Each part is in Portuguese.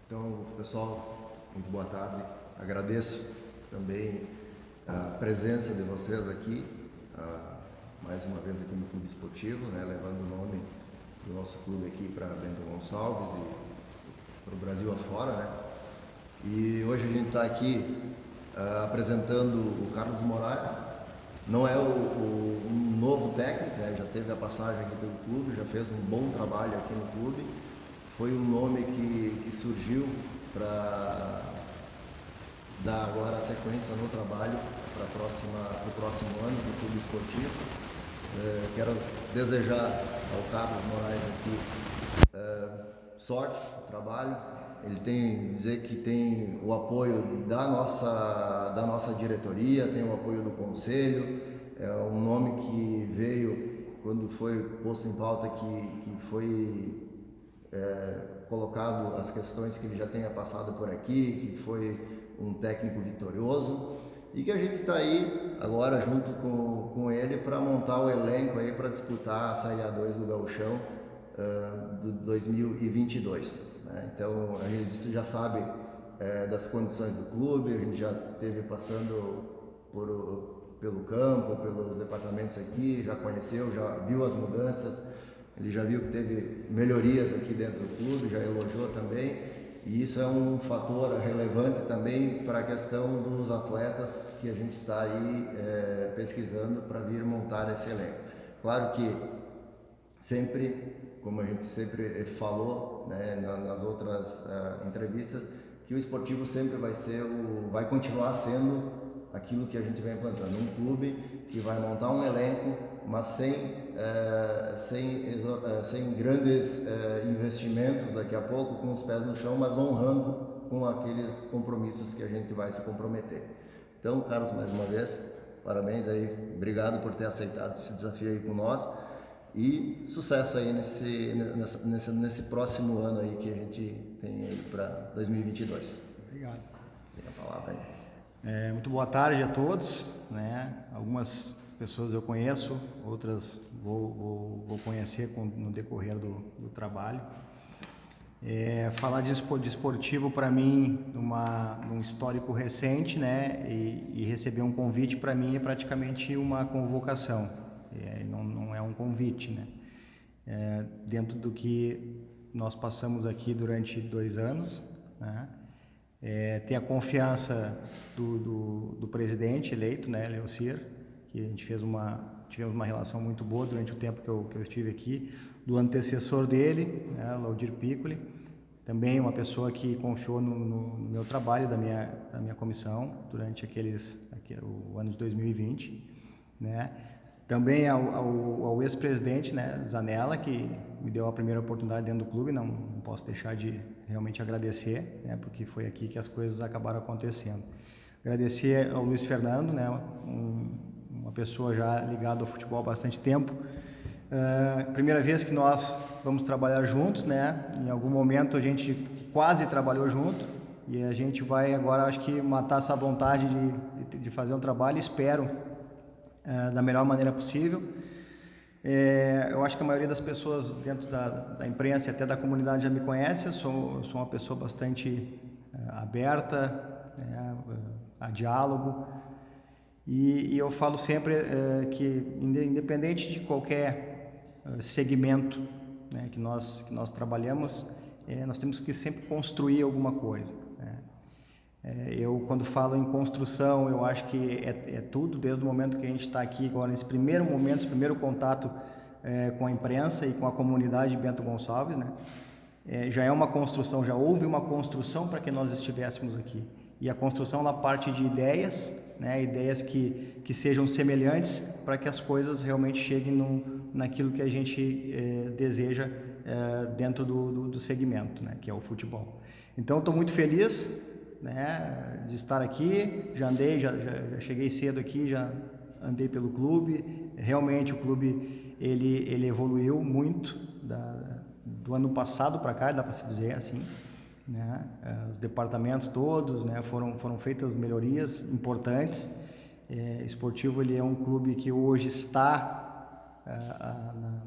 Então, pessoal, muito boa tarde. Agradeço também a presença de vocês aqui, mais uma vez aqui no Clube Esportivo, né, levando o nome do nosso clube aqui para Bento Gonçalves e para o Brasil afora, né? E hoje a gente está aqui apresentando o Carlos Moraes. Não é um novo técnico, né? Já teve a passagem aqui pelo clube, já fez um bom trabalho aqui no clube. Foi um nome que surgiu para dar agora a sequência no trabalho para o próximo ano do Clube Esportivo. Quero desejar ao Carlos Moraes aqui sorte no trabalho. Ele tem dizer que tem o apoio da nossa diretoria, tem o apoio do conselho. É um nome que veio quando foi posto em pauta, que foi colocado as questões que ele já tenha passado por aqui, que foi um técnico vitorioso e que a gente está aí agora junto com ele para montar o elenco aí para disputar a Série A2 do Gauchão de 2022. Né? Então a gente já sabe das condições do clube, a gente já esteve passando pelo campo, pelos departamentos aqui, já conheceu, já viu as mudanças. Ele já viu que teve melhorias aqui dentro do clube, já elogiou também, e isso é um fator relevante também para a questão dos atletas que a gente está aí pesquisando para vir montar esse elenco. Claro que sempre, como a gente sempre falou, né, nas outras entrevistas, que o esportivo sempre vai continuar sendo aquilo que a gente vem implantando, um clube que vai montar um elenco, mas sem grandes investimentos daqui a pouco, com os pés no chão, mas honrando com aqueles compromissos que a gente vai se comprometer. Então, Carlos, mais uma vez, parabéns aí, obrigado por ter aceitado esse desafio aí com nós e sucesso aí nesse próximo ano aí que a gente tem aí para 2022. Obrigado. Tem a palavra aí. Muito boa tarde a todos, né? Algumas pessoas eu conheço, outras vou conhecer no decorrer do trabalho. Falar de esportivo para mim, um histórico recente, né? E receber um convite para mim é praticamente uma convocação, não é um convite, né? Dentro do que nós passamos aqui durante 2 anos, né? Ter a confiança do presidente eleito, né, Leocir, que a gente tivemos uma relação muito boa durante o tempo que eu estive aqui, do antecessor dele, né, Laudir Piccoli, também uma pessoa que confiou no meu trabalho, da minha comissão, durante o ano de 2020, né. Também ao ex-presidente, né, Zanella, que me deu a primeira oportunidade dentro do clube, não posso deixar de realmente agradecer, né, porque foi aqui que as coisas acabaram acontecendo. Agradecer ao Luiz Fernando, né, uma pessoa já ligada ao futebol há bastante tempo. Primeira vez que nós vamos trabalhar juntos, né, em algum momento a gente quase trabalhou junto e a gente vai agora, acho que, matar essa vontade de fazer um trabalho, espero, da melhor maneira possível. Eu acho que a maioria das pessoas dentro da imprensa e até da comunidade já me conhece. Eu sou uma pessoa bastante aberta, né, a diálogo, e eu falo sempre que independente de qualquer segmento, né, que nós trabalhamos, nós temos que sempre construir alguma coisa, né? Eu, quando falo em construção, eu acho que é tudo, desde o momento que a gente está aqui agora, nesse primeiro momento, esse primeiro contato com a imprensa e com a comunidade de Bento Gonçalves, né? Já é uma construção, já houve uma construção para que nós estivéssemos aqui. E a construção, ela parte de ideias, né? Ideias que sejam semelhantes para que as coisas realmente cheguem naquilo que a gente deseja dentro do segmento, né? Que é o futebol. Então, estou muito feliz, né, de estar aqui. Já cheguei cedo aqui, já andei pelo clube. Realmente o clube ele evoluiu muito do ano passado para cá, dá para se dizer assim, né? Os departamentos todos, né, foram feitas melhorias importantes. Esportivo, ele é um clube que hoje está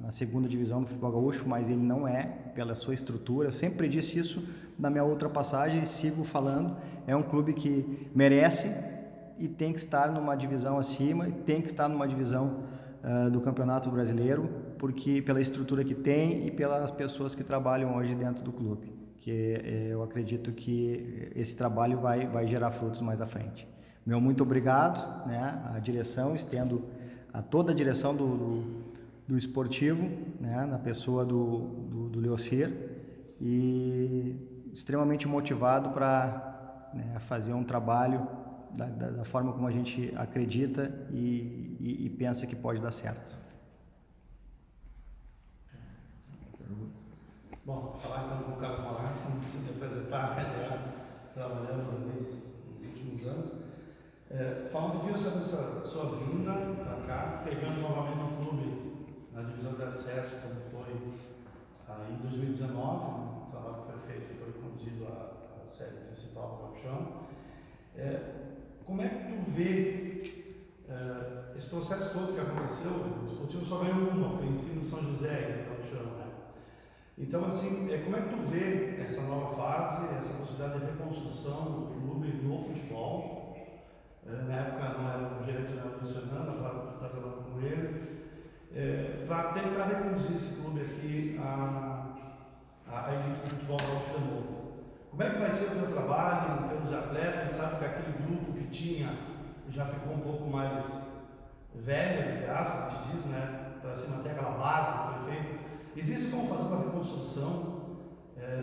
na segunda divisão do futebol gaúcho, mas ele não é, pela sua estrutura. Sempre disse isso na minha outra passagem e sigo falando. É um clube que merece e tem que estar numa divisão acima, tem que estar numa divisão do Campeonato Brasileiro, porque pela estrutura que tem e pelas pessoas que trabalham hoje dentro do clube, que eu acredito que esse trabalho vai gerar frutos mais à frente. Meu muito obrigado, né, à direção, estendo a toda a direção do esportivo, né, na pessoa do Leocir, e extremamente motivado para, né, fazer um trabalho da forma como a gente acredita e pensa que pode dar certo. Bom, falar então com o Carlos Moraes, não precisa me apresentar, já trabalhamos nos últimos anos. Fala um pouquinho sobre essa sua vinda para cá, pegando novamente o clube na divisão de acesso, como foi em 2019, o trabalho que foi feito foi conduzido à sede principal do Gauchão. Como é que tu vê esse processo todo que aconteceu? O Esportivo só ganhou uma, foi em cima do São José, no Gauchão, né? Então, assim, como é que tu vê essa nova fase, essa possibilidade de reconstrução do clube no futebol? Na época não era o gerente da Luiz Fernando, agora está falando com ele, para tentar reconduzir esse clube aqui à elite do futebol gaúcho de novo. Como é que vai ser o teu trabalho em termos de atleta? A gente sabe que aquele grupo que tinha já ficou um pouco mais velho, entre aspas, que te diz, né? Para se manter aquela base que foi feita. Existe como fazer uma reconstrução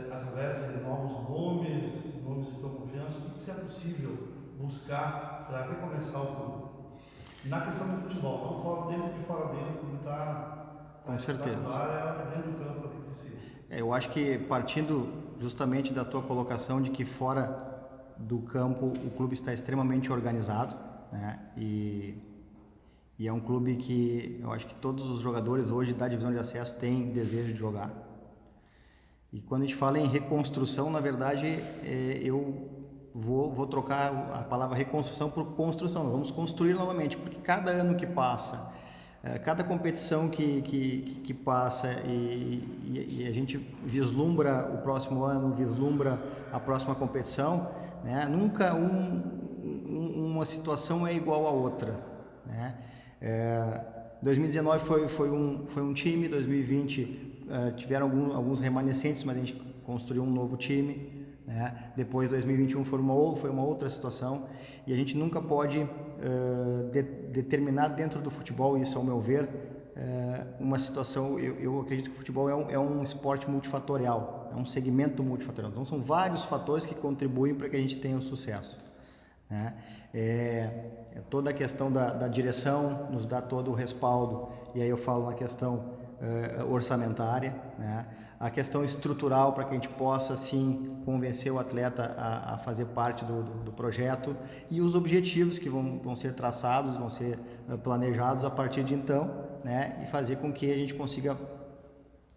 através de novos nomes de tua confiança? O que é possível buscar para recomeçar o clube? Na questão do futebol, não fora dele, porque fora dele o clube está com certeza. Dentro do campo ali de si. Eu acho que partindo justamente da tua colocação de que fora do campo o clube está extremamente organizado, né? E é um clube que eu acho que todos os jogadores hoje da divisão de acesso têm desejo de jogar. E quando a gente fala em reconstrução, na verdade, eu vou trocar a palavra reconstrução por construção. Nós vamos construir novamente, porque cada ano que passa, cada competição que passa e a gente vislumbra o próximo ano, vislumbra a próxima competição, né? Nunca uma situação é igual a outra, né? 2019 foi um time, 2020 tiveram alguns remanescentes, mas a gente construiu um novo time, né? Depois 2021 foi uma outra situação, e a gente nunca pode determinar dentro do futebol, isso ao meu ver, uma situação. Eu acredito que o futebol é um esporte multifatorial, é um segmento multifatorial, então são vários fatores que contribuem para que a gente tenha um sucesso, né? Toda a questão da direção nos dá todo o respaldo, e aí eu falo na questão orçamentária, né? A questão estrutural para que a gente possa sim convencer o atleta a fazer parte do projeto, e os objetivos que vão ser traçados, vão ser planejados a partir de então, né? E fazer com que a gente consiga,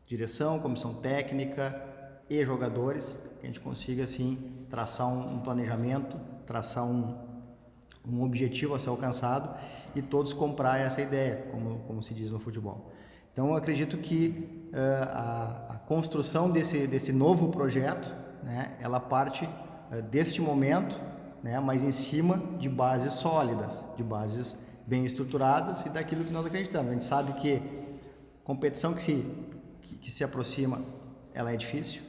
direção, comissão técnica e jogadores, que a gente consiga assim traçar um planejamento, traçar um objetivo a ser alcançado e todos comprar essa ideia, como se diz no futebol. Então eu acredito que a construção desse novo projeto, né, ela parte deste momento, né, mas em cima de bases sólidas, de bases bem estruturadas e daquilo que nós acreditamos. A gente sabe que competição que se aproxima, ela é difícil,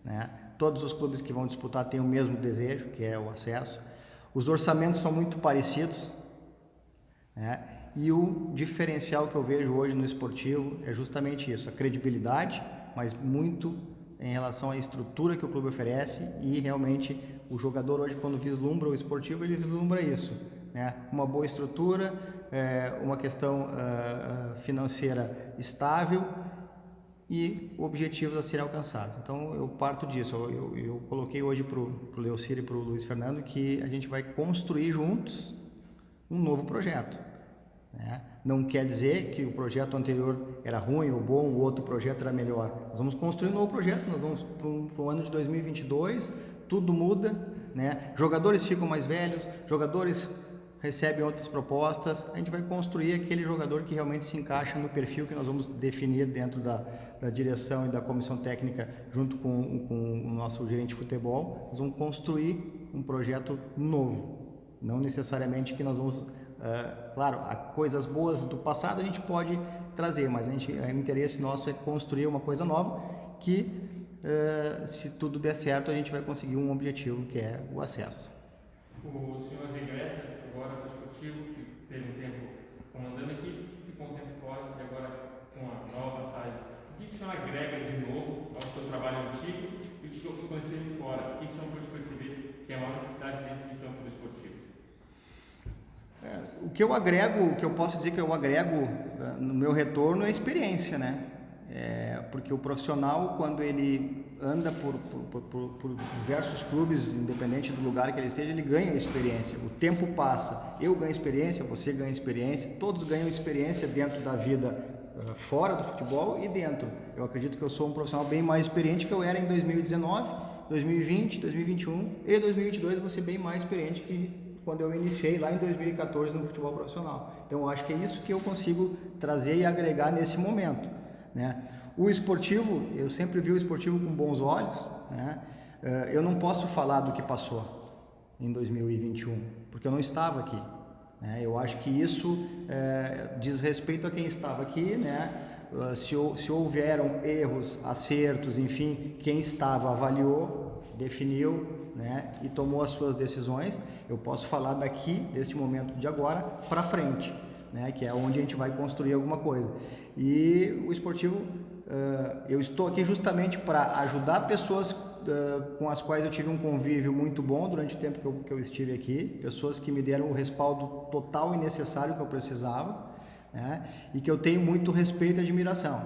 né? Todos os clubes que vão disputar têm o mesmo desejo, que é o acesso. Os orçamentos são muito parecidos, né? E o diferencial que eu vejo hoje no esportivo é justamente isso, a credibilidade, mas muito em relação à estrutura que o clube oferece, e realmente o jogador hoje, quando vislumbra o esportivo, ele vislumbra isso, né? Uma boa estrutura, uma questão financeira estável e objetivos a serem alcançados. Então eu parto disso, eu coloquei hoje para o Leocir e para o Luiz Fernando que a gente vai construir juntos um novo projeto, né? Não quer dizer que o projeto anterior era ruim ou bom, o outro projeto era melhor. Nós vamos construir um novo projeto, nós vamos para o ano de 2022, tudo muda, né? Jogadores ficam mais velhos, jogadores recebem outras propostas, a gente vai construir aquele jogador que realmente se encaixa no perfil que nós vamos definir dentro da direção e da comissão técnica, junto com o nosso gerente de futebol. Nós vamos construir um projeto novo, não necessariamente que nós vamos... claro, coisas boas do passado a gente pode trazer, mas o interesse nosso é construir uma coisa nova que, se tudo der certo, a gente vai conseguir um objetivo, que é o acesso. O senhor regressa agora para o esportivo, que teve um tempo comandando a equipe, ficou um tempo fora e agora com a nova passagem. O que o senhor agrega de novo ao seu trabalho antigo e o que o senhor esteve fora? O que o senhor pode perceber que é a maior necessidade dentro de campo do esportivo? O que eu agrego, o que eu posso dizer que eu agrego no meu retorno é experiência, né? Porque o profissional, quando ele anda por diversos clubes, independente do lugar que ele esteja, ele ganha experiência. O tempo passa, eu ganho experiência, você ganha experiência, todos ganham experiência dentro da vida fora do futebol e dentro. Eu acredito que eu sou um profissional bem mais experiente que eu era em 2019, 2020, 2021 e 2022 eu vou ser bem mais experiente que quando eu iniciei lá em 2014 no futebol profissional. Então eu acho que é isso que eu consigo trazer e agregar nesse momento, né? O esportivo, eu sempre vi o esportivo com bons olhos, né? Eu não posso falar do que passou em 2021, porque eu não estava aqui, né? Eu acho que isso diz respeito a quem estava aqui, né? Se houveram erros, acertos, enfim, quem estava avaliou, definiu, né? E tomou as suas decisões. Eu posso falar daqui, deste momento de agora, para frente, né? Que é onde a gente vai construir alguma coisa. E o esportivo... eu estou aqui justamente para ajudar pessoas com as quais eu tive um convívio muito bom durante o tempo que eu estive aqui, pessoas que me deram o respaldo total e necessário que eu precisava, né? E que eu tenho muito respeito e admiração.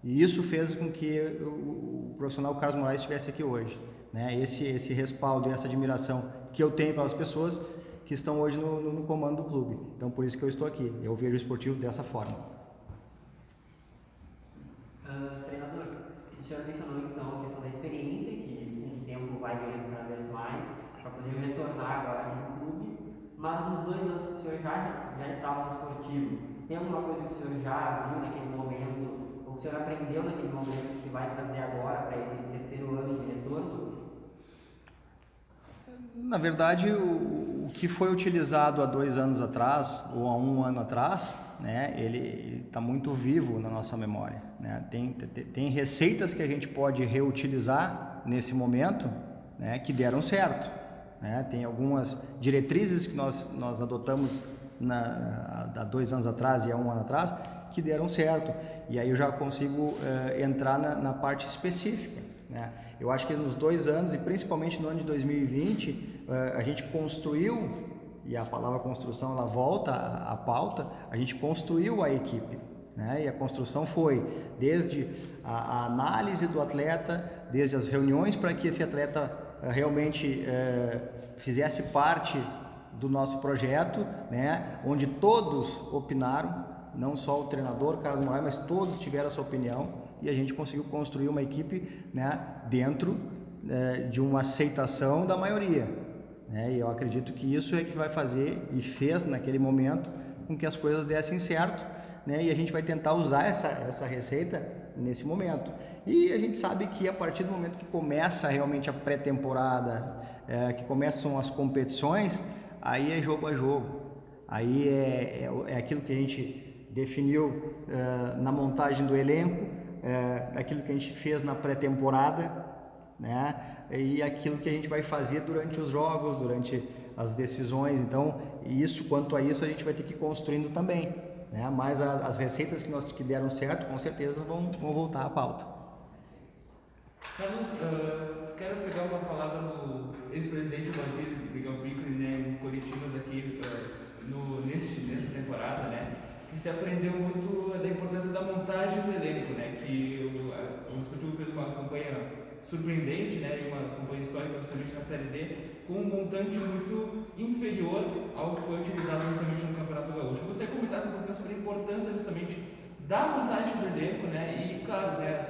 E isso fez com que o profissional Carlos Moraes estivesse aqui hoje, né? Esse respaldo e essa admiração que eu tenho pelas pessoas que estão hoje no comando do clube. Então, por isso que eu estou aqui. Eu vejo o esportivo dessa forma. Treinador, o senhor mencionou então a questão da experiência, que com o tempo vai ganhando cada vez mais, para poder retornar agora aqui no clube, mas nos 2 anos que o senhor já estava no esportivo, tem alguma coisa que o senhor já viu naquele momento, ou que o senhor aprendeu naquele momento que vai trazer agora para esse 3º ano de retorno? Na verdade, o que foi utilizado há 2 anos atrás, ou há 1 ano atrás, né, ele está muito vivo na nossa memória, né? Tem receitas que a gente pode reutilizar nesse momento, né, que deram certo, né? Tem algumas diretrizes que nós adotamos há 2 anos atrás e há 1 ano atrás que deram certo, e aí eu já consigo entrar na parte específica, né? Eu acho que nos 2 anos, e principalmente no ano de 2020, a gente construiu, e a palavra construção ela volta à pauta, a gente construiu a equipe, né? E a construção foi desde a análise do atleta, desde as reuniões para que esse atleta realmente fizesse parte do nosso projeto, né? Onde todos opinaram, não só o treinador Carlos Moraes, mas todos tiveram essa opinião, e a gente conseguiu construir uma equipe, né, dentro de uma aceitação da maioria, né? E eu acredito que isso é que vai fazer, e fez naquele momento, com que as coisas dessem certo, né? E a gente vai tentar usar essa receita nesse momento. E a gente sabe que a partir do momento que começa realmente a pré-temporada, que começam as competições, aí é jogo a jogo. Aí é aquilo que a gente definiu na montagem do elenco, aquilo que a gente fez na pré-temporada, né? E aquilo que a gente vai fazer durante os jogos, durante as decisões. Então, quanto a isso, a gente vai ter que ir construindo também, né? Mas as receitas que deram certo, com certeza vão voltar à pauta. Carlos, quero pegar uma palavra do ex-presidente Valdir Bigalpico, né, em Coritiba, aqui nessa temporada, né? Que se aprendeu muito da importância da montagem do elenco, né? Que o esportivo fez uma campanha surpreendente, né? E uma campanha histórica justamente na Série D, com um montante muito inferior ao que foi utilizado justamente no Campeonato Gaúcho. Você comentasse um pouquinho sobre a importância justamente da montagem do elenco, né? E claro, né,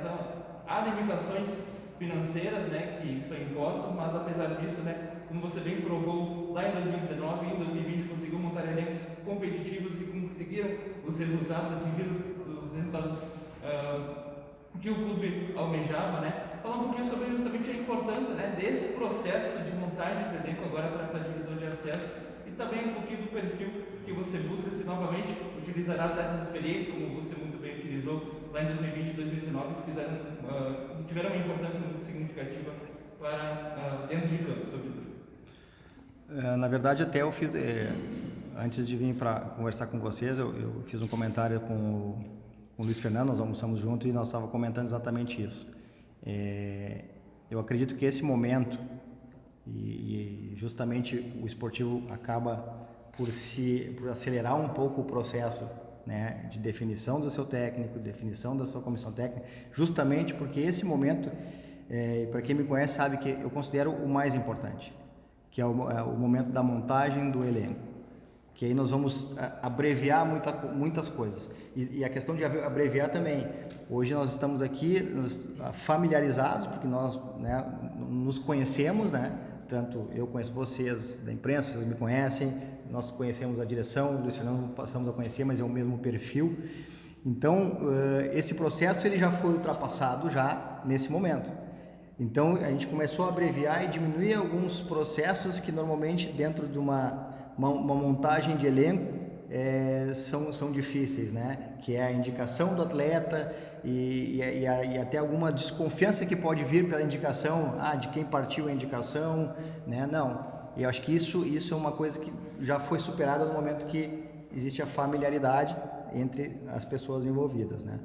há limitações financeiras, né, que são impostas, mas apesar disso, né, como você bem provou lá em 2019 e em 2020 conseguiu montar elencos competitivos que conseguiram os resultados, atingiram os resultados que o clube almejava, né? Falar um pouquinho sobre justamente a importância, né, desse processo de montagem do elenco agora para essa divisão de acesso e também um pouquinho do perfil que você busca, se novamente utilizará atletas experientes, como você muito bem utilizou lá em 2020 e 2019, que tiveram uma importância muito significativa para dentro de campo, sobretudo. Na verdade, até eu fiz, antes de vir para conversar com vocês, eu fiz um comentário com o Luiz Fernando, nós almoçamos junto e nós estávamos comentando exatamente isso. Eu acredito que esse momento, e justamente o esportivo acaba por acelerar um pouco o processo, né, de definição do seu técnico, definição da sua comissão técnica, justamente porque esse momento, para quem me conhece sabe que eu considero o mais importante, que é o momento da montagem do elenco, que aí nós vamos abreviar muitas coisas. E a questão de abreviar também, hoje nós estamos aqui familiarizados, porque nós, né, nos conhecemos, né? Tanto eu conheço vocês da imprensa, vocês me conhecem, nós conhecemos a direção, o Luiz Fernando passamos a conhecer, mas é o mesmo perfil. Então, esse processo ele já foi ultrapassado já nesse momento. Então, a gente começou a abreviar e diminuir alguns processos que normalmente dentro de uma montagem de elenco são difíceis, né? Que é a indicação do atleta e até alguma desconfiança que pode vir pela indicação, de quem partiu a indicação, né? Não, eu acho que isso é uma coisa que já foi superada no momento que existe a familiaridade entre as pessoas envolvidas, né?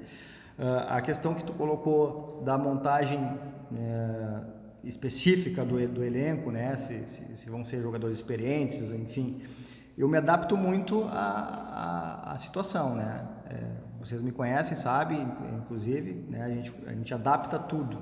A questão que tu colocou da montagem específica do elenco, né? Se vão ser jogadores experientes, enfim, eu me adapto muito à situação, né? Vocês me conhecem, sabem, inclusive, né? A gente adapta tudo.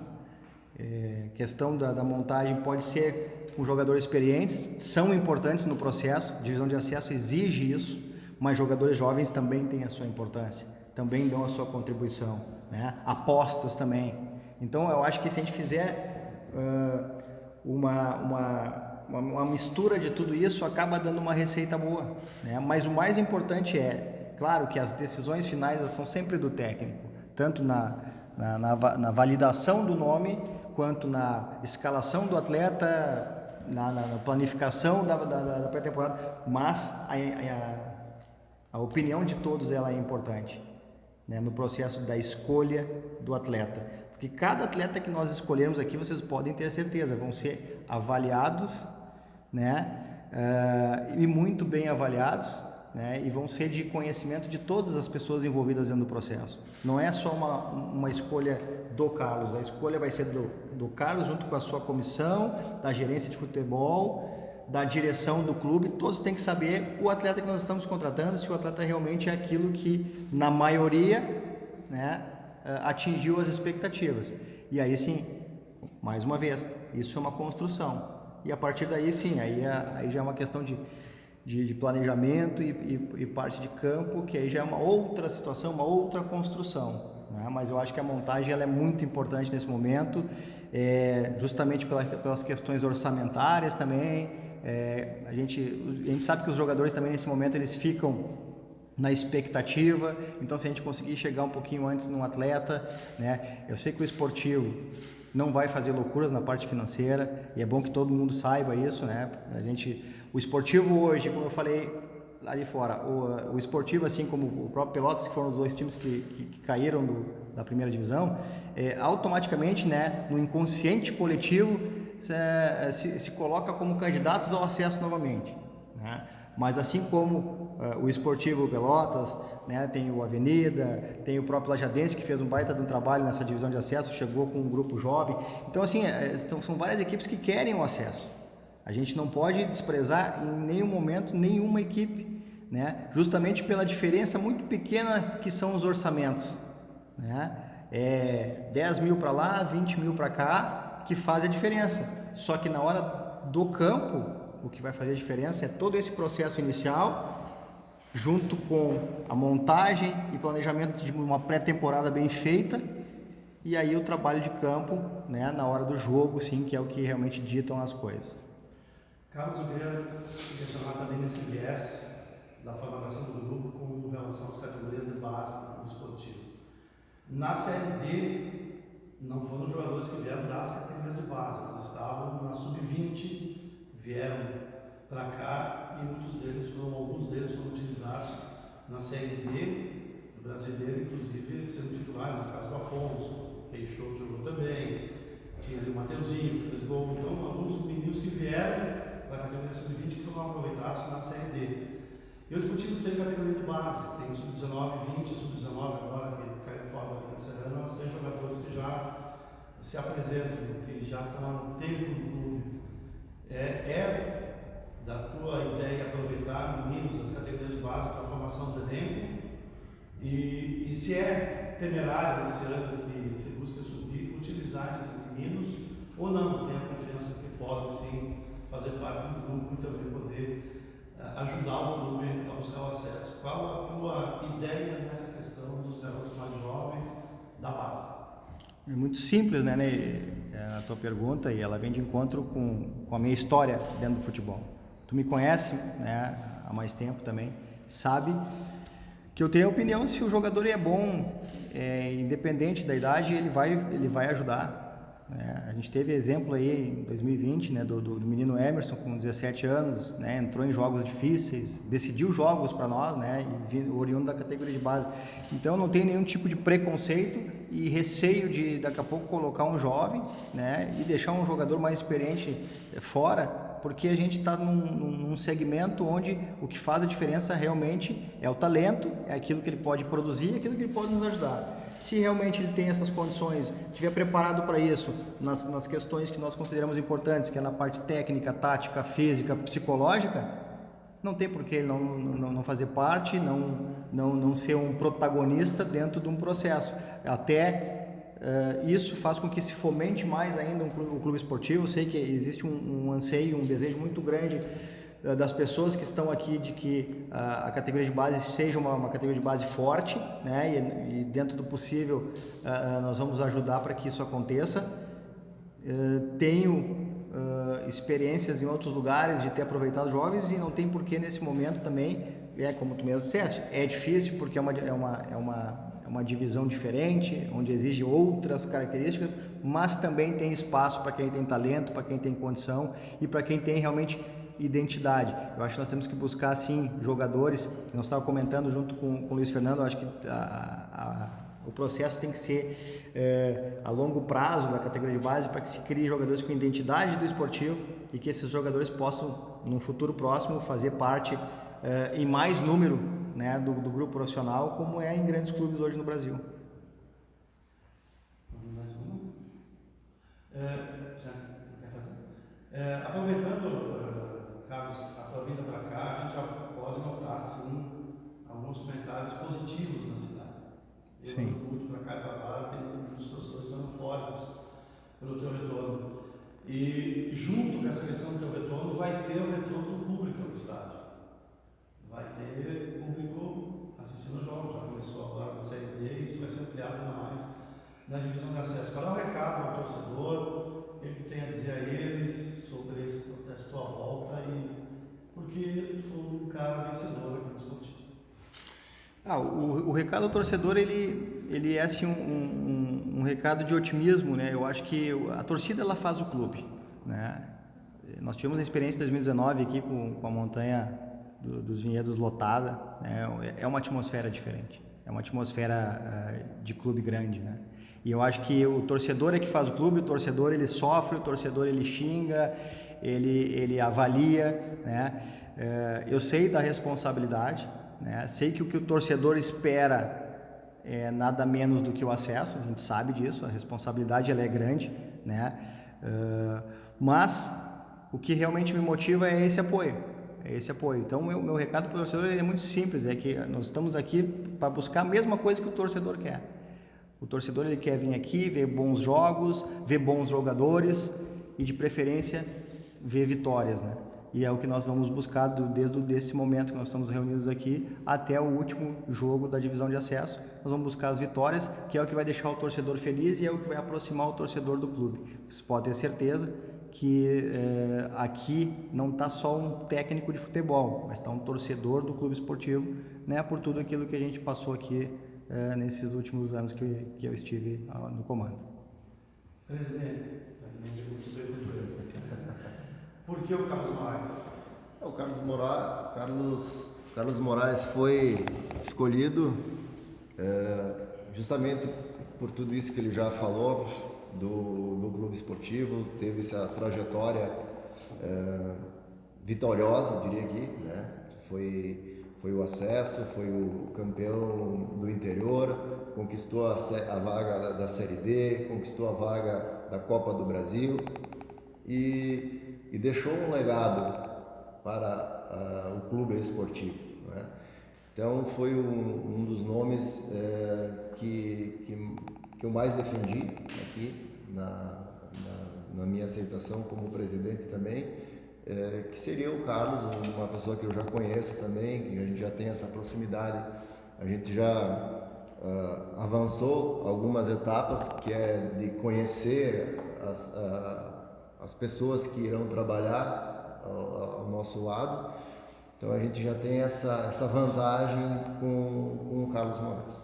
Questão da montagem pode ser com jogadores experientes, são importantes no processo, divisão de acesso exige isso, mas jogadores jovens também têm a sua importância, também dão a sua contribuição, né? Apostas também. Então, eu acho que se a gente fizer uma mistura de tudo isso, acaba dando uma receita boa, né? Mas o mais importante claro que as decisões finais elas são sempre do técnico, tanto na validação do nome, quanto na escalação do atleta, na planificação da pré-temporada, mas a opinião de todos ela é importante, né? No processo da escolha do atleta. Porque cada atleta que nós escolhermos aqui, vocês podem ter certeza, vão ser avaliados, né? E muito bem avaliados, né? E vão ser de conhecimento de todas as pessoas envolvidas dentro do processo. Não é só uma escolha do Carlos, a escolha vai ser do Carlos junto com a sua comissão, da gerência de futebol, da direção do clube. Todos têm que saber o atleta que nós estamos contratando, se o atleta realmente é aquilo que, na maioria, né, atingiu as expectativas. E aí sim, mais uma vez, isso é uma construção. E a partir daí sim, aí já é uma questão de planejamento e parte de campo, que aí já é uma outra situação, uma outra construção, né? Mas eu acho que a montagem ela é muito importante nesse momento, justamente pelas questões orçamentárias também. A gente sabe que os jogadores também nesse momento eles ficam na expectativa, então se a gente conseguir chegar um pouquinho antes num atleta, né? Eu sei que o esportivo não vai fazer loucuras na parte financeira e é bom que todo mundo saiba isso, né? O esportivo hoje, como eu falei lá de fora, o esportivo, assim como o próprio Pelotas, que foram os dois times que caíram da primeira divisão, automaticamente, né, no inconsciente coletivo se coloca como candidatos ao acesso novamente, né? Mas assim como o esportivo Pelotas, né, tem o Avenida, tem o próprio Lajadense que fez um baita de um trabalho nessa divisão de acesso, chegou com um grupo jovem. Então assim, são várias equipes que querem o acesso. A gente não pode desprezar em nenhum momento nenhuma equipe, né, justamente pela diferença muito pequena que são os orçamentos, né? 10 mil para lá, 20 mil para cá, que faz a diferença. Só que na hora do campo, o que vai fazer a diferença é todo esse processo inicial, junto com a montagem e planejamento de uma pré-temporada bem feita, e aí o trabalho de campo, né, na hora do jogo, sim, que é o que realmente ditam as coisas. Carlos, eu queria questionar também nesse viés da formatação do grupo com relação às categorias de base do esportivo. Na Série D, não foram jogadores que vieram das categorias de base, eles estavam na Sub-20, vieram para cá e alguns deles foram utilizados na Série D do Brasileiro, inclusive sendo titulares, no caso do Afonso, Peixoto jogou também, tinha ali o Mateuzinho que fez gol, então alguns meninos que vieram para a categoria Sub-20 que foram aproveitados na Série D. E o esportivo tem categoria de base, tem Sub-19, 20, Sub-19 agora que caiu fora da Liga Serrana, nós temos jogadores que já se apresentam, que já estão há um tempo no clube. É da tua ideia aproveitar meninos das categorias de base para a formação do elenco? E se é temerário esse ano que se busca subir, utilizar esses meninos ou não? Tem a confiança que podem sim fazer parte do grupo e também poder ajudar o clube a buscar o acesso. Qual a tua ideia nessa questão dos garotos mais jovens da base? É muito simples, né, a tua pergunta, e ela vem de encontro com a minha história dentro do futebol. Tu me conhece, né, há mais tempo também, sabe que eu tenho a opinião se o jogador é bom, independente da idade, ele vai ajudar. A gente teve exemplo aí em 2020, né, do menino Emerson com 17 anos, né, entrou em jogos difíceis, decidiu jogos para nós, né, e oriundo da categoria de base. Então não tem nenhum tipo de preconceito e receio de daqui a pouco colocar um jovem, né, e deixar um jogador mais experiente fora, porque a gente está num segmento onde o que faz a diferença realmente é o talento, é aquilo que ele pode produzir, é aquilo que ele pode nos ajudar. Se realmente ele tem essas condições, estiver preparado para isso, nas questões que nós consideramos importantes, que é na parte técnica, tática, física, psicológica, não tem por que ele não fazer parte, não ser um protagonista dentro de um processo. Até isso faz com que se fomente mais ainda o clube esportivo. Eu sei que existe um anseio, um desejo muito grande das pessoas que estão aqui de que a categoria de base seja uma categoria de base forte, né? E dentro do possível nós vamos ajudar para que isso aconteça. Tenho experiências em outros lugares de ter aproveitado jovens e não tem porquê nesse momento também, como tu mesmo disseste, é difícil porque é uma divisão diferente, onde exige outras características, mas também tem espaço para quem tem talento, para quem tem condição e para quem tem realmente identidade. Eu acho que nós temos que buscar, sim, jogadores, nós estávamos comentando junto com o Luiz Fernando, eu acho que o processo tem que ser a longo prazo da categoria de base para que se crie jogadores com identidade do esportivo e que esses jogadores possam, no futuro próximo, fazer parte em mais número, né, do grupo profissional, como é em grandes clubes hoje no Brasil. Mais uma? Já quer fazer? Aproveitando, Carlos, a tua vinda para cá, a gente já pode notar, sim, alguns comentários positivos na cidade. Eu ando muito para cá e para lá, tenho os torcedores estão eufóricos pelo teu retorno. E junto com essa questão do teu retorno, vai ter o retorno do público ao estádio. Vai ter público assistindo jogos, já começou agora na Série D, e isso vai ser ampliado ainda mais na divisão de acesso. Qual é o recado ao torcedor? O que tem a dizer a eles sobre essa tua volta e porque tu foi um cara vencedor aqui no esportivo? O recado ao torcedor, ele é assim um recado de otimismo, né? Eu acho que a torcida ela faz o clube, né? Nós tivemos a experiência em 2019 aqui com a montanha dos Vinhedos lotada, né? É uma atmosfera diferente, é uma atmosfera de clube grande, né? E eu acho que o torcedor é que faz o clube, o torcedor ele sofre, o torcedor ele xinga, ele avalia, né? Eu sei da responsabilidade, né? Sei que o torcedor espera é nada menos do que o acesso, a gente sabe disso, a responsabilidade ela é grande, né? Mas o que realmente me motiva é esse apoio. Então, o meu recado para o torcedor é muito simples, é que nós estamos aqui para buscar a mesma coisa que o torcedor quer. O torcedor ele quer vir aqui, ver bons jogos, ver bons jogadores e, de preferência, ver vitórias, né? e é o que nós vamos buscar desde esse momento que nós estamos reunidos aqui até o último jogo da divisão de acesso. Nós vamos buscar as vitórias, que é o que vai deixar o torcedor feliz e é o que vai aproximar o torcedor do clube. Você pode ter certeza que aqui não está só um técnico de futebol, mas está um torcedor do clube esportivo, né, por tudo aquilo que a gente passou aqui nesses últimos anos que eu estive no comando. Presidente, por que o Carlos Moraes? O Carlos Moraes foi escolhido justamente por tudo isso que ele já falou do clube esportivo, teve essa trajetória vitoriosa, diria aqui, né? Foi o acesso, foi o campeão do interior, conquistou a vaga da Série D, conquistou a vaga da Copa do Brasil e deixou um legado para o clube esportivo, né? Então foi um dos nomes que eu mais defendi aqui na minha aceitação como presidente também, que seria o Carlos, uma pessoa que eu já conheço também, que a gente já tem essa proximidade, a gente já avançou algumas etapas, que é de conhecer as pessoas que irão trabalhar ao nosso lado. Então a gente já tem essa vantagem com o Carlos Moraes.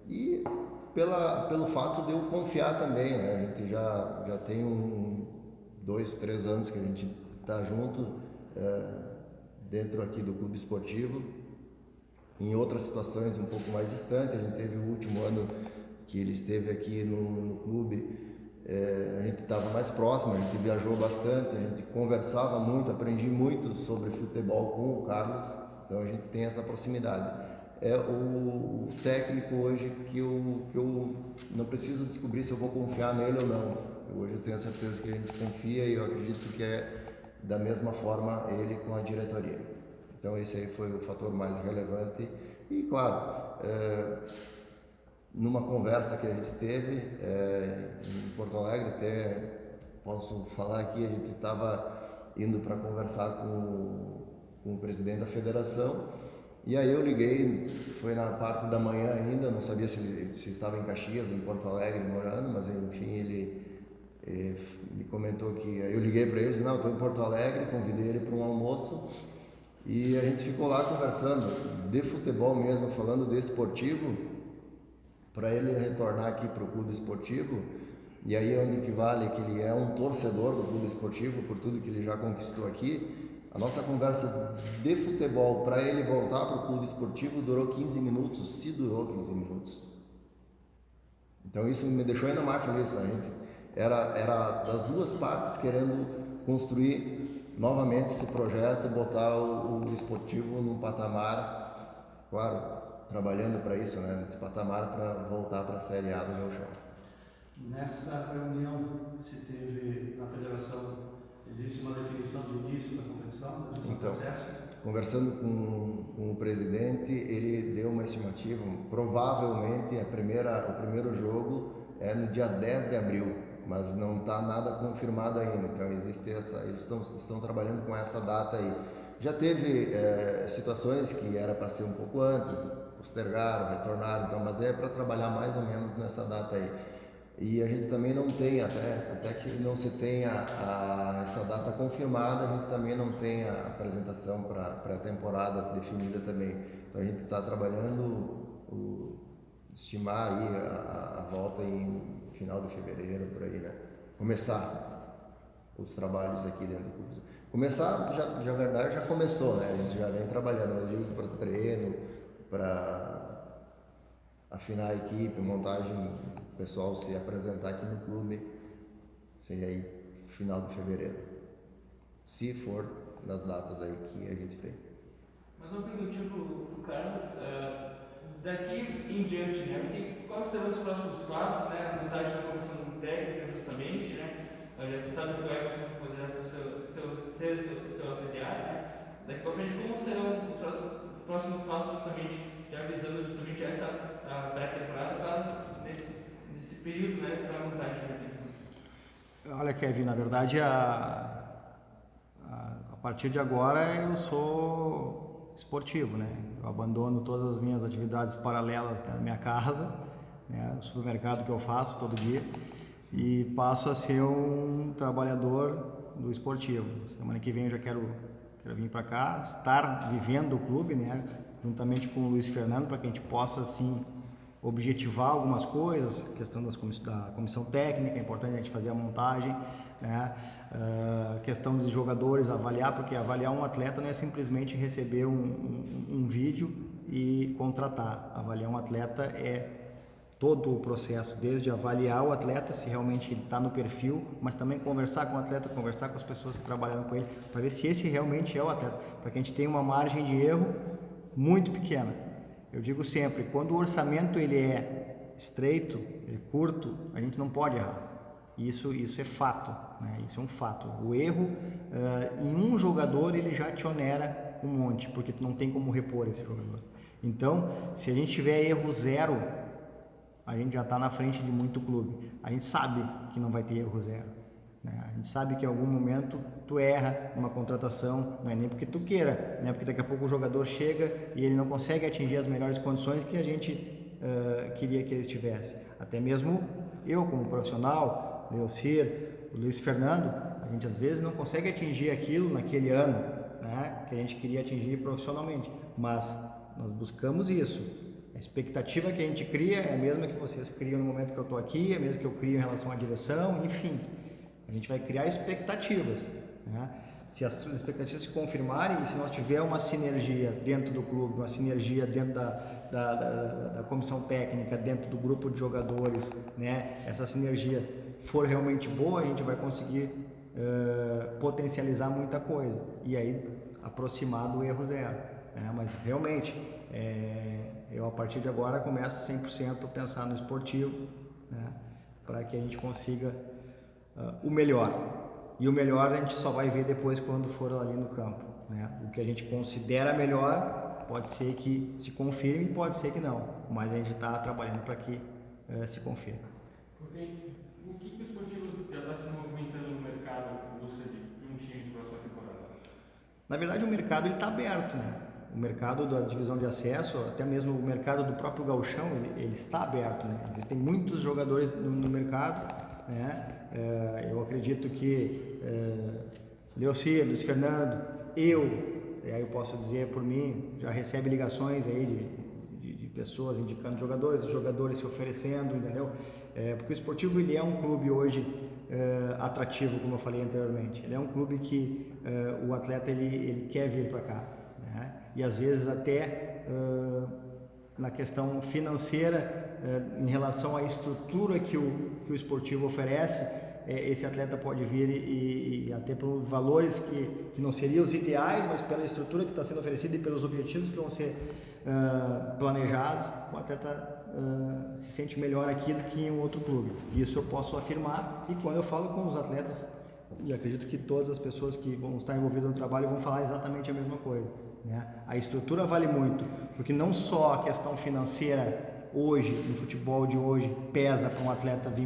E pelo fato de eu confiar também, né? A gente já tem 2, 3 anos que a gente está junto dentro aqui do clube esportivo. Em outras situações um pouco mais distantes, a gente teve o último ano que ele esteve aqui no clube, a gente estava mais próximo, a gente viajou bastante, a gente conversava muito, aprendi muito sobre futebol com o Carlos, então a gente tem essa proximidade. É o técnico hoje que eu não preciso descobrir se eu vou confiar nele ou não. Hoje eu tenho certeza que a gente confia e eu acredito que é da mesma forma ele com a diretoria. Então esse aí foi o fator mais relevante. E claro, numa conversa que a gente teve em Porto Alegre, até posso falar aqui, a gente estava indo para conversar com o presidente da federação. E aí eu liguei, foi na parte da manhã ainda, não sabia se estava em Caxias ou em Porto Alegre morando, mas enfim, ele me comentou que... Aí eu liguei para ele, disse, não, estou em Porto Alegre, convidei ele para um almoço e a gente ficou lá conversando de futebol mesmo, falando de esportivo, para ele retornar aqui para o clube esportivo. E aí é onde que vale que ele é um torcedor do clube esportivo por tudo que ele já conquistou aqui. A nossa conversa de futebol para ele voltar para o clube esportivo durou 15 minutos, se durou 15 minutos. Então isso me deixou ainda mais feliz. A gente era das duas partes querendo construir novamente esse projeto, botar o esportivo num patamar, claro, trabalhando para isso, né? Nesse patamar para voltar para a Série A do meu chão. Nessa reunião que se teve na federação, existe uma definição de início da competição, da divisão de acesso? Conversando com o presidente, ele deu uma estimativa, provavelmente o primeiro jogo é no dia 10 de abril, mas não está nada confirmado ainda, então existe eles estão trabalhando com essa data aí. Já teve situações que era para ser um pouco antes, postergaram, retornaram, então, mas é para trabalhar mais ou menos nessa data aí. E a gente também não tem, até que não se tenha essa data confirmada, a gente também não tem a apresentação para a pré-temporada definida também. Então a gente está trabalhando, estimar aí a volta em final de fevereiro, por aí, né? Começar os trabalhos aqui dentro do clube. Começar, já na verdade, já começou, né? A gente já vem trabalhando, eu digo, para treino, para afinar a equipe, montagem, o pessoal se apresentar aqui no clube, seria aí final de fevereiro, se for nas datas aí que a gente tem. Mas uma perguntinha pro Carlos, daqui em diante, né? Quais serão os próximos passos, né? A montagem da comissão técnica, justamente, né? Você sabe que o Everson poderá ser o seu auxiliar, né? Daqui para frente, como serão os próximos passos, justamente, já visando justamente essa pré-temporada nesse período, né, para a montagem da equipe? Olha, Kevin, na verdade a partir de agora eu sou esportivo, né? Eu abandono todas as minhas atividades paralelas na minha casa, né? No supermercado que eu faço todo dia, e passo a ser um trabalhador do esportivo. Semana que vem eu já quero vir para cá, estar vivendo o clube, né? Juntamente com o Luiz Fernando, para que a gente possa assim objetivar algumas coisas, questão da comissão técnica, é importante a gente fazer a montagem, né? Questão dos jogadores, avaliar, porque avaliar um atleta não é simplesmente receber um vídeo e contratar. Avaliar um atleta é todo o processo, desde avaliar o atleta, se realmente ele está no perfil, mas também conversar com o atleta, conversar com as pessoas que trabalharam com ele, para ver se esse realmente é o atleta, para que a gente tenha uma margem de erro muito pequena. Eu digo sempre, quando o orçamento ele é estreito, ele é curto, a gente não pode errar. Isso é fato, né? Isso é um fato. O erro em um jogador ele já te onera um monte, porque tu não tem como repor esse jogador. Então, se a gente tiver erro zero, a gente já está na frente de muito clube. A gente sabe que não vai ter erro zero, né? A gente sabe que em algum momento tu erra uma contratação, não é nem porque tu queira, né? Porque daqui a pouco o jogador chega e ele não consegue atingir as melhores condições que a gente queria que ele estivesse. Até mesmo eu como profissional, Leocir, o Luiz Fernando, a gente às vezes não consegue atingir aquilo naquele ano, né, que a gente queria atingir profissionalmente, mas nós buscamos isso. A expectativa que a gente cria é a mesma que vocês criam no momento que eu estou aqui, é a mesma que eu crio em relação à direção, enfim. A gente vai criar expectativas, né? Se as expectativas se confirmarem e se nós tivermos uma sinergia dentro do clube, uma sinergia dentro da comissão técnica, dentro do grupo de jogadores, né? Essa sinergia for realmente boa, a gente vai conseguir potencializar muita coisa e aí aproximar do erro zero, né? Mas realmente eu a partir de agora começo 100% a pensar no esportivo, né? Para que a gente consiga o melhor. E o melhor a gente só vai ver depois quando for ali no campo, né? O que a gente considera melhor pode ser que se confirme, pode ser que não, mas a gente está trabalhando para que se confirme. O que o esportivo já está se movimentando no mercado em busca de um time para a próxima temporada? Na verdade o mercado está aberto, né? O mercado da divisão de acesso, até mesmo o mercado do próprio gauchão, ele está aberto, né? Existem muitos jogadores no mercado, né? Eu acredito que Leocir, Luiz Fernando, aí eu posso dizer por mim, já recebe ligações aí de pessoas indicando jogadores se oferecendo, entendeu? Porque o esportivo ele é um clube hoje atrativo, como eu falei anteriormente. Ele é um clube que o atleta ele quer vir para cá, né? E às vezes até na questão financeira, em relação à estrutura que o esportivo oferece, esse atleta pode vir e até por valores que não seriam os ideais, mas pela estrutura que está sendo oferecida e pelos objetivos que vão ser planejados, o atleta se sente melhor aqui do que em um outro clube. Isso eu posso afirmar, e quando eu falo com os atletas, e acredito que todas as pessoas que vão estar envolvidas no trabalho vão falar exatamente a mesma coisa, né? A estrutura vale muito, porque não só a questão financeira hoje, no futebol de hoje, pesa para um atleta vir